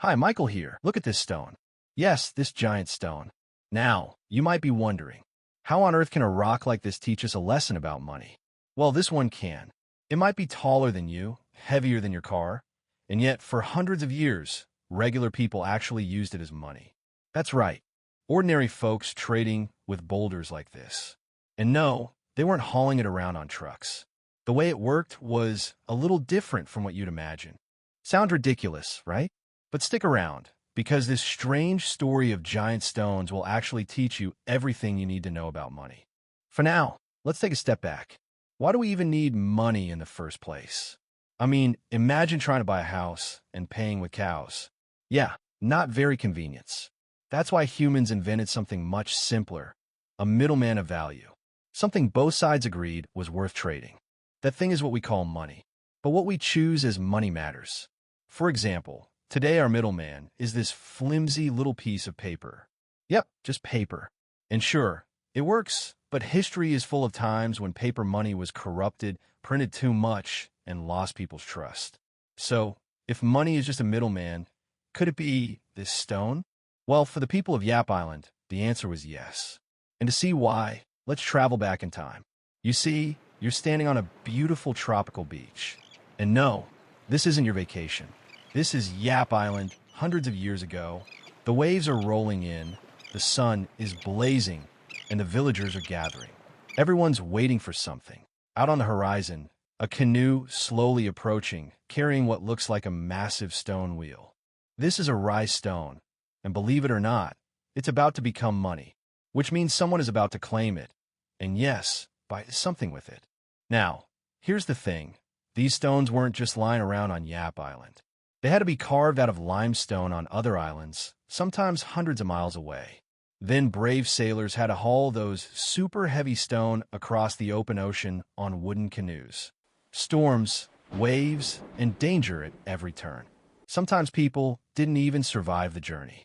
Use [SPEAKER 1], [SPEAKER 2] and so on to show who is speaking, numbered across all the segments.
[SPEAKER 1] Hi, Michael here. Look at this stone. Yes, this giant stone. Now, you might be wondering, how on earth can a rock like this teach us a lesson about money? Well, this one can. It might be taller than you, heavier than your car, and yet for hundreds of years, regular people actually used it as money. That's right. Ordinary folks trading with boulders like this. And no, they weren't hauling it around on trucks. The way it worked was a little different from what you'd imagine. Sounds ridiculous, right? But stick around, because this strange story of giant stones will actually teach you everything you need to know about money. For now, let's take a step back. Why do we even need money in the first place? I mean, imagine trying to buy a house and paying with cows. Yeah, not very convenient. That's why humans invented something much simpler, a middleman of value. Something both sides agreed was worth trading. That thing is what we call money. But what we choose as money matters. For example, today our middleman is this flimsy little piece of paper. Yep, just paper. And sure, it works, but history is full of times when paper money was corrupted, printed too much, and lost people's trust. So, if money is just a middleman, could it be this stone? Well, for the people of Yap Island, the answer was yes. And to see why, let's travel back in time. You see, you're standing on a beautiful tropical beach. And no, this isn't your vacation. This is Yap Island, hundreds of years ago. The waves are rolling in, the sun is blazing, and the villagers are gathering. Everyone's waiting for something. Out on the horizon, a canoe slowly approaching, carrying what looks like a massive stone wheel. This is a rice stone, and believe it or not, it's about to become money, which means someone is about to claim it, and yes, buy something with it. Now, here's the thing. These stones weren't just lying around on Yap Island. They had to be carved out of limestone on other islands, sometimes hundreds of miles away. Then brave sailors had to haul those super heavy stone across the open ocean on wooden canoes. Storms, waves, and danger at every turn. Sometimes people didn't even survive the journey.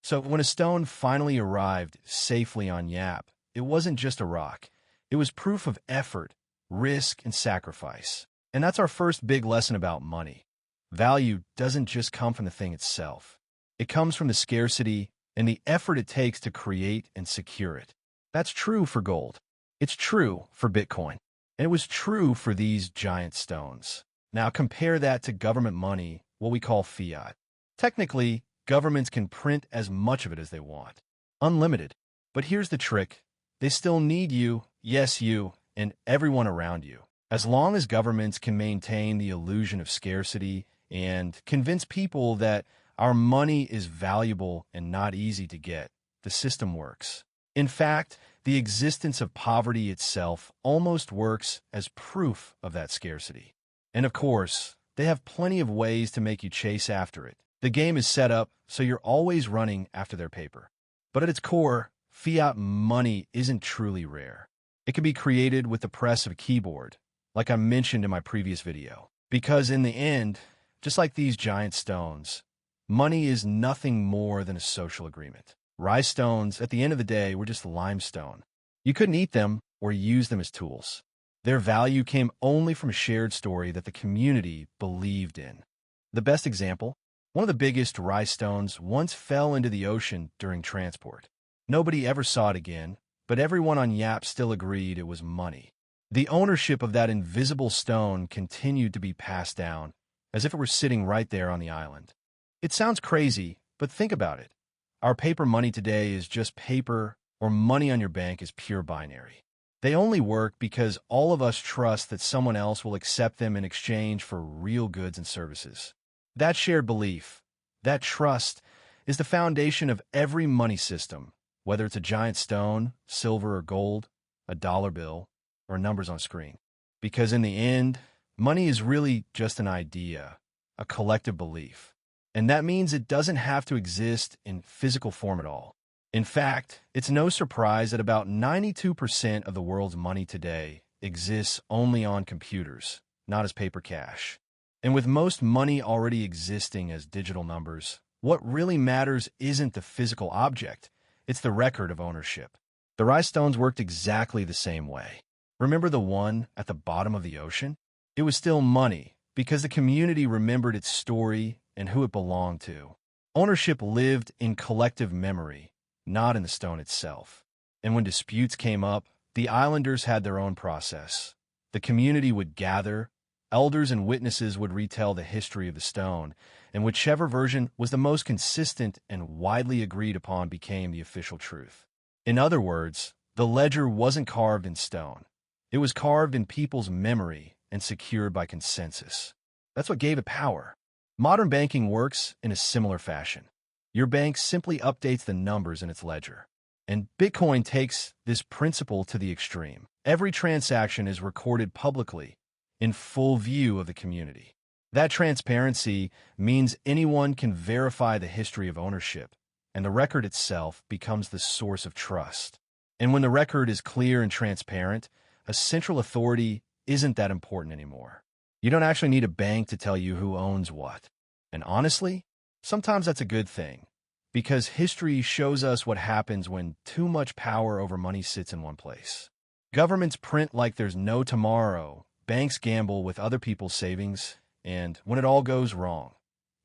[SPEAKER 1] So when a stone finally arrived safely on Yap, it wasn't just a rock. It was proof of effort, risk, and sacrifice. And that's our first big lesson about money. Value doesn't just come from the thing itself. It comes from the scarcity and the effort it takes to create and secure it. That's true for gold. It's true for Bitcoin. And it was true for these giant stones. Now compare that to government money, what we call fiat. Technically, governments can print as much of it as they want. Unlimited. But here's the trick. They still need you, yes you, and everyone around you. As long as governments can maintain the illusion of scarcity and convince people that our money is valuable and not easy to get, the system works. In fact, the existence of poverty itself almost works as proof of that scarcity. And of course, they have plenty of ways to make you chase after it. The game is set up so you're always running after their paper. But at its core, fiat money isn't truly rare. It can be created with the press of a keyboard, like I mentioned in my previous video. Because in the end, just like these giant stones, money is nothing more than a social agreement. Rice stones, at the end of the day, were just limestone. You couldn't eat them or use them as tools. Their value came only from a shared story that the community believed in. The best example, one of the biggest rice stones once fell into the ocean during transport. Nobody ever saw it again, but everyone on Yap still agreed it was money. The ownership of that invisible stone continued to be passed down, as if it were sitting right there on the island. It sounds crazy, but think about it. Our paper money today is just paper, or money on your bank is pure binary. They only work because all of us trust that someone else will accept them in exchange for real goods and services. That shared belief, that trust, is the foundation of every money system, whether it's a giant stone, silver or gold, a dollar bill, or numbers on a screen. Because in the end, money is really just an idea, a collective belief. And that means it doesn't have to exist in physical form at all. In fact, it's no surprise that about 92% of the world's money today exists only on computers, not as paper cash. And with most money already existing as digital numbers, what really matters isn't the physical object, it's the record of ownership. The rice stones worked exactly the same way. Remember the one at the bottom of the ocean? It was still money because the community remembered its story and who it belonged to. Ownership lived in collective memory, not in the stone itself. And when disputes came up, the islanders had their own process. The community would gather, elders and witnesses would retell the history of the stone, and whichever version was the most consistent and widely agreed upon became the official truth. In other words, the ledger wasn't carved in stone. It was carved in people's memory and secured by consensus. That's what gave it power. Modern banking works in a similar fashion. Your bank simply updates the numbers in its ledger. And Bitcoin takes this principle to the extreme. Every transaction is recorded publicly, in full view of the community. That transparency means anyone can verify the history of ownership, and the record itself becomes the source of trust. And when the record is clear and transparent, a central authority isn't that important anymore. You don't actually need a bank to tell you who owns what. And honestly, sometimes that's a good thing, because history shows us what happens when too much power over money sits in one place. Governments print like there's no tomorrow, banks gamble with other people's savings, and when it all goes wrong,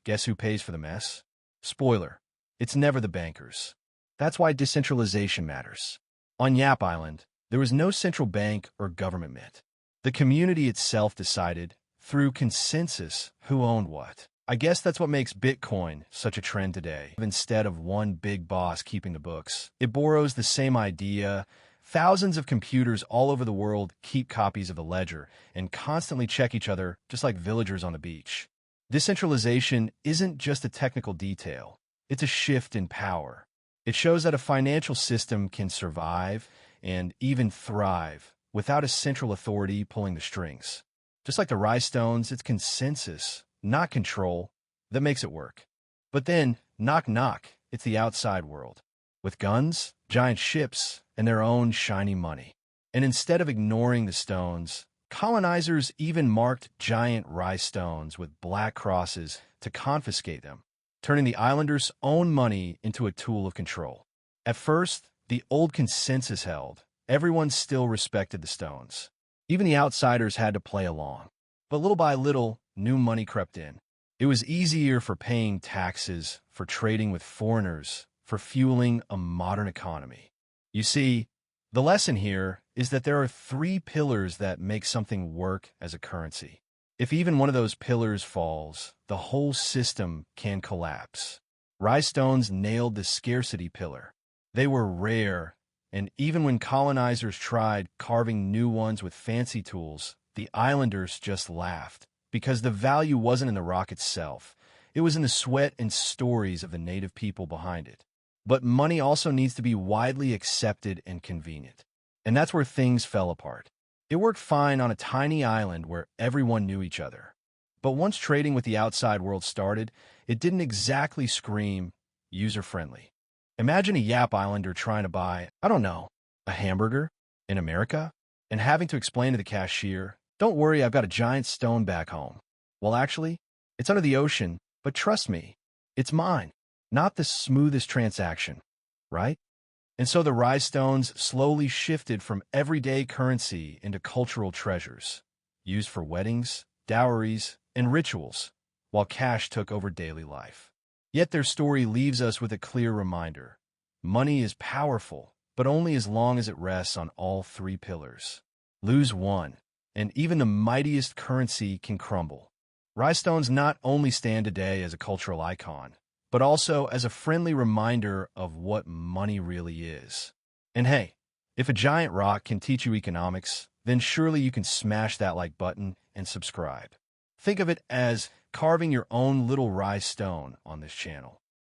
[SPEAKER 1] guess who pays for the mess? Spoiler, it's never the bankers. That's why decentralization matters. On Yap Island, there was no central bank or government mint. The community itself decided, through consensus, who owned what. I guess that's what makes Bitcoin such a trend today. Instead of one big boss keeping the books, it borrows the same idea. Thousands of computers all over the world keep copies of the ledger and constantly check each other, just like villagers on the beach. Decentralization isn't just a technical detail. It's a shift in power. It shows that a financial system can survive and even thrive without a central authority pulling the strings. Just like the rhinestones, it's consensus, not control, that makes it work. But then, knock knock, it's the outside world. With guns, giant ships, and their own shiny money. And instead of ignoring the stones, colonizers even marked giant rhinestones with black crosses to confiscate them, turning the islanders' own money into a tool of control. At first, the old consensus held. Everyone still respected the stones. Even the outsiders had to play along. But little by little, new money crept in. It was easier for paying taxes, for trading with foreigners, for fueling a modern economy. You see, the lesson here is that there are three pillars that make something work as a currency. If even one of those pillars falls, the whole system can collapse. Rhinestones nailed the scarcity pillar. They were rare, and even when colonizers tried carving new ones with fancy tools, the islanders just laughed, because the value wasn't in the rock itself. It was in the sweat and stories of the native people behind it. But money also needs to be widely accepted and convenient. And that's where things fell apart. It worked fine on a tiny island where everyone knew each other. But once trading with the outside world started, it didn't exactly scream user-friendly. Imagine a Yap Islander trying to buy, I don't know, a hamburger in America, and having to explain to the cashier, "Don't worry, I've got a giant stone back home." Well, actually, it's under the ocean, but trust me, it's mine. Not the smoothest transaction, right? And so the rhinestones slowly shifted from everyday currency into cultural treasures, used for weddings, dowries, and rituals, while cash took over daily life. Yet their story leaves us with a clear reminder. Money is powerful, but only as long as it rests on all three pillars. Lose one, and even the mightiest currency can crumble. Rhinestones not only stand today as a cultural icon, but also as a friendly reminder of what money really is. And hey, if a giant rock can teach you economics, then surely you can smash that like button and subscribe. Think of it as carving your own little rhinestone on this channel.